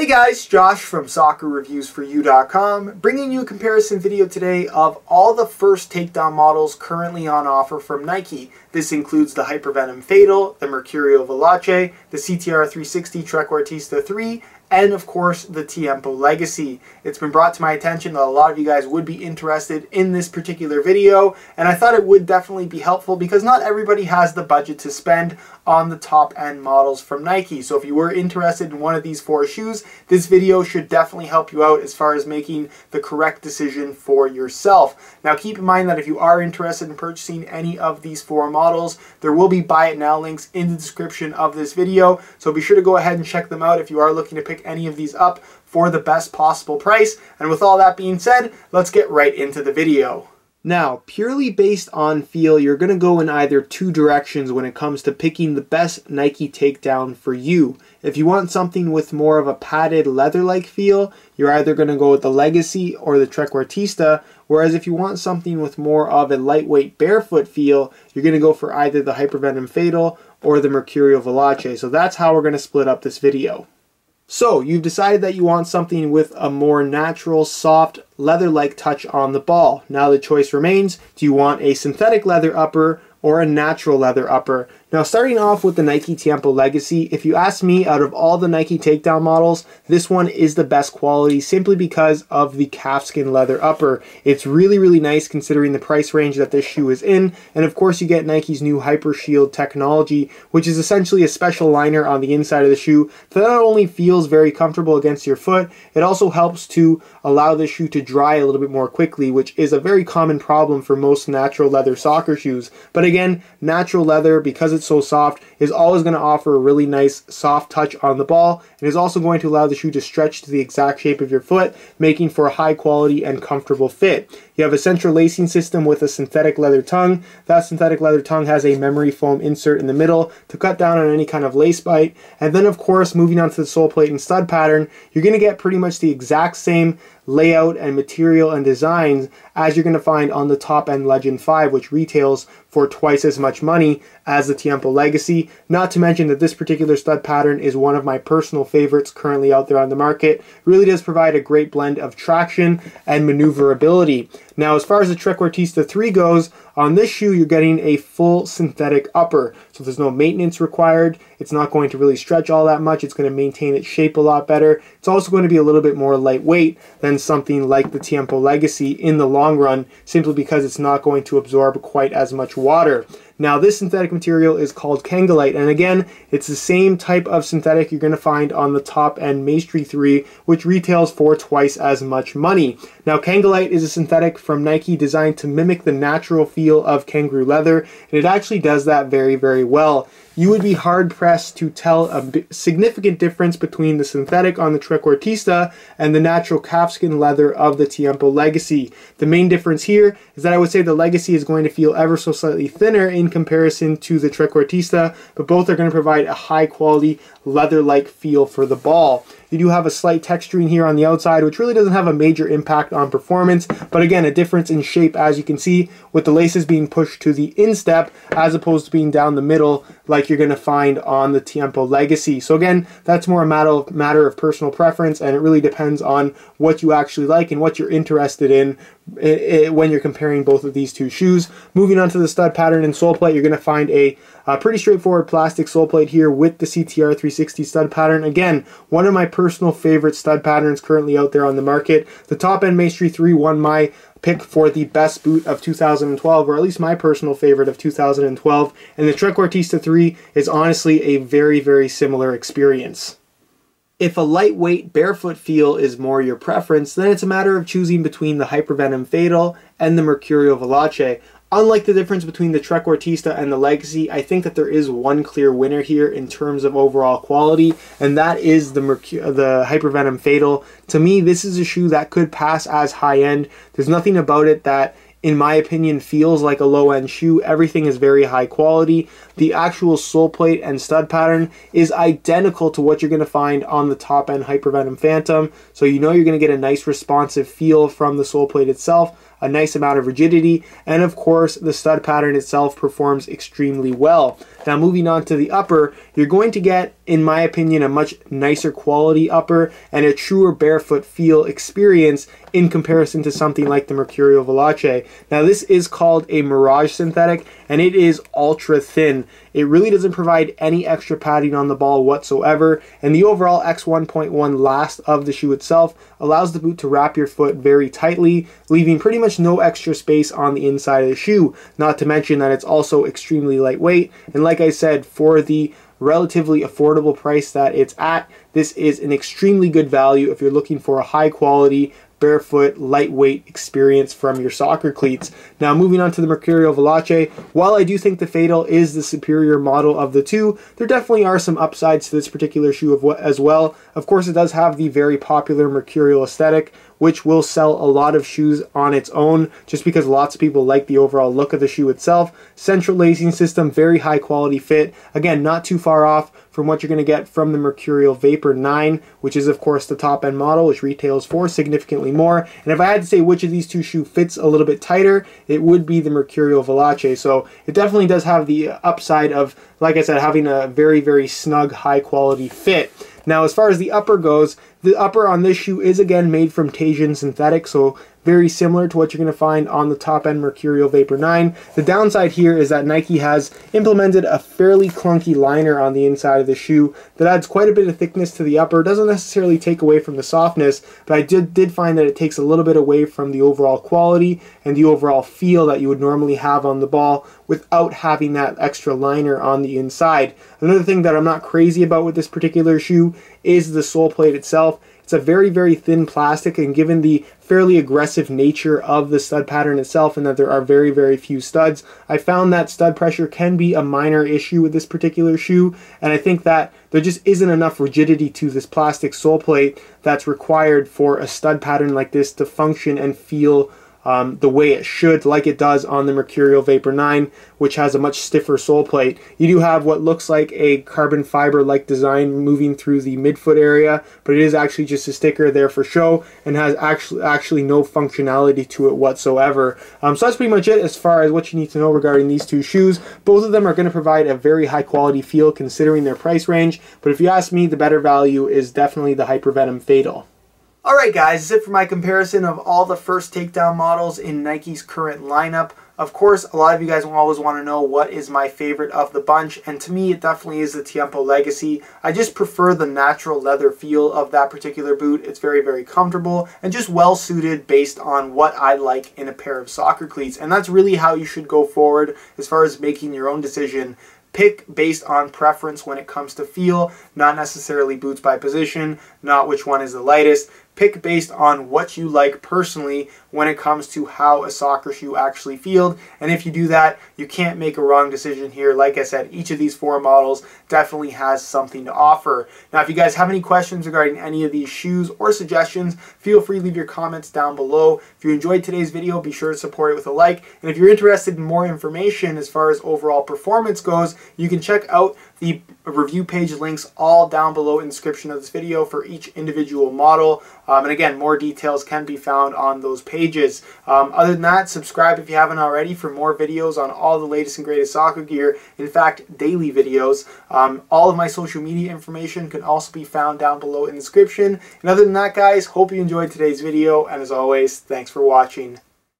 guys, Josh from SoccerReviewsForYou.com, bringing you a comparison video today of all the first takedown models currently on offer from Nike. This includes the Hypervenom Phatal, the Mercurial Veloce, the CTR 360 Trequartista 3, and of course the Tiempo Legacy. It's been brought to my attention that a lot of you guys would be interested in this particular video, and I thought it would definitely be helpful because not everybody has the budget to spend on the top end models from Nike. So if you were interested in one of these four shoes, this video should definitely help you out as far as making the correct decision for yourself. Now keep in mind that if you are interested in purchasing any of these four models, there will be buy it now links in the description of this video, so be sure to go ahead and check them out if you are looking to pick any of these up for the best possible price. And with all that being said, let's get right into the video. Now, purely based on feel, you're going to go in either two directions when it comes to picking the best Nike takedown for you. If you want something with more of a padded leather-like feel, you're either going to go with the Legacy or the Trequartista, whereas if you want something with more of a lightweight barefoot feel, you're going to go for either the Hypervenom Phatal or the Mercurial Veloce. So that's how we're going to split up this video. So, you've decided that you want something with a more natural, soft, leather-like touch on the ball. Now the choice remains, do you want a synthetic leather upper or a natural leather upper? Now starting off with the Nike Tiempo Legacy, if you ask me, out of all the Nike takedown models, this one is the best quality simply because of the calfskin leather upper. It's really nice considering the price range that this shoe is in, and of course you get Nike's new Hyper Shield technology, which is essentially a special liner on the inside of the shoe that not only feels very comfortable against your foot, it also helps to allow the shoe to dry a little bit more quickly, which is a very common problem for most natural leather soccer shoes. But again, natural leather, because it's so soft, is always going to offer a really nice soft touch on the ball, and is also going to allow the shoe to stretch to the exact shape of your foot, making for a high quality and comfortable fit. You have a central lacing system with a synthetic leather tongue. That synthetic leather tongue has a memory foam insert in the middle to cut down on any kind of lace bite. And then of course, moving on to the sole plate and stud pattern, you're going to get pretty much the exact same layout and material and designs as you're going to find on the top end Legend 5, which retails for twice as much money as the Tiempo Legacy. Not to mention that this particular stud pattern is one of my personal favorites currently out there on the market. It really does provide a great blend of traction and maneuverability. Now, as far as the Trequartista 3 goes, on this shoe you're getting a full synthetic upper, so there's no maintenance required. It's not going to really stretch all that much. It's going to maintain its shape a lot better. It's also going to be a little bit more lightweight than something like the Tiempo Legacy in the long run, simply because it's not going to absorb quite as much water. Now this synthetic material is called Kangalite, and again, it's the same type of synthetic you're going to find on the top end Maestri 3, which retails for twice as much money. Now Kangalite is a synthetic from Nike designed to mimic the natural feel of kangaroo leather, and it actually does that very well. You would be hard pressed to tell a significant difference between the synthetic on the Trequartista and the natural calfskin leather of the Tiempo Legacy. The main difference here is that I would say the Legacy is going to feel ever so slightly thinner in comparison to the Trequartista, but both are going to provide a high quality leather-like feel for the ball. You do have a slight texturing here on the outside, which really doesn't have a major impact on performance, but again, a difference in shape, as you can see, with the laces being pushed to the instep as opposed to being down the middle like you're going to find on the Tiempo Legacy. So again, that's more a matter of personal preference, and it really depends on what you actually like and what you're interested in when you're comparing both of these two shoes. Moving on to the stud pattern and sole plate, you're going to find a pretty straightforward plastic sole plate here with the CTR 360 stud pattern. Again, one of my personal favorite stud patterns currently out there on the market. The top end Maestri 3 won my pick for the best boot of 2012, or at least my personal favorite of 2012, and the Trequartista 3 is honestly a very similar experience. If a lightweight barefoot feel is more your preference, then it's a matter of choosing between the Hypervenom Phatal and the Mercurial Veloce. Unlike the difference between the Trequartista and the Legacy, I think that there is one clear winner here in terms of overall quality, and that is the Hypervenom Phatal. To me, this is a shoe that could pass as high-end. There's nothing about it that, in my opinion, feels like a low-end shoe. Everything is very high quality. The actual sole plate and stud pattern is identical to what you're going to find on the top-end Hypervenom Phantom, so you know you're going to get a nice responsive feel from the sole plate itself. a nice amount of rigidity, and of course the stud pattern itself performs extremely well. Now moving on to the upper, you're going to get, in my opinion, a much nicer quality upper and a truer barefoot feel experience in comparison to something like the Mercurial Veloce. Now this is called a Mirage synthetic, and it is ultra thin. It really doesn't provide any extra padding on the ball whatsoever, and the overall X1.1 last of the shoe itself allows the boot to wrap your foot very tightly, leaving pretty much no extra space on the inside of the shoe, not to mention that it's also extremely lightweight. And like I said, for the relatively affordable price that it's at, this is an extremely good value if you're looking for a high quality barefoot, lightweight experience from your soccer cleats. Now moving on to the Mercurial Veloce, while I do think the Phatal is the superior model of the two, there definitely are some upsides to this particular shoe as well. Of course, it does have the very popular Mercurial aesthetic, which will sell a lot of shoes on its own just because lots of people like the overall look of the shoe itself. Central lacing system, very high quality fit. Again, not too far off from what you're going to get from the Mercurial Vapor 9, which is of course the top end model, which retails for significantly more. And if I had to say which of these two shoes fits a little bit tighter, it would be the Mercurial Veloce. So it definitely does have the upside of, like I said, having a very, very snug, high quality fit. Now, as far as the upper goes, the upper on this shoe is again made from Teijin synthetic, so very similar to what you're going to find on the top-end Mercurial Vapor 9. The downside here is that Nike has implemented a fairly clunky liner on the inside of the shoe that adds quite a bit of thickness to the upper. It doesn't necessarily take away from the softness, but I did find that it takes a little bit away from the overall quality and the overall feel that you would normally have on the ball without having that extra liner on the inside. Another thing that I'm not crazy about with this particular shoe is the sole plate itself. It's a very, very thin plastic, and given the fairly aggressive nature of the stud pattern itself and that there are very, very few studs, I found that stud pressure can be a minor issue with this particular shoe, and I think that there just isn't enough rigidity to this plastic sole plate that's required for a stud pattern like this to function and feel the way it should, like it does on the Mercurial Vapor 9, which has a much stiffer sole plate. You do have what looks like a carbon fiber-like design moving through the midfoot area, but it is actually just a sticker there for show and has actually no functionality to it whatsoever. So that's pretty much it as far as what you need to know regarding these two shoes. Both of them are going to provide a very high quality feel considering their price range, but if you ask me, the better value is definitely the Hypervenom Phatal. Alright guys, that's it for my comparison of all the first Takedown models in Nike's current lineup. Of course, a lot of you guys will always want to know what is my favorite of the bunch, and to me it definitely is the Tiempo Legacy. I just prefer the natural leather feel of that particular boot. It's very, very comfortable and just well suited based on what I like in a pair of soccer cleats, and that's really how you should go forward as far as making your own decision. Pick based on preference when it comes to feel, not necessarily boots by position, not which one is the lightest. Pick based on what you like personally when it comes to how a soccer shoe actually feels. And if you do that, you can't make a wrong decision here. Like I said, each of these four models definitely has something to offer. Now, if you guys have any questions regarding any of these shoes or suggestions, feel free to leave your comments down below. If you enjoyed today's video, be sure to support it with a like. And if you're interested in more information as far as overall performance goes, you can check out the review page links all down below in the description of this video for each individual model. And again, more details can be found on those pages. Other than that, subscribe if you haven't already for more videos on all the latest and greatest soccer gear. In fact, daily videos. All of my social media information can also be found down below in the description. And other than that, guys, hope you enjoyed today's video. And as always, thanks for watching.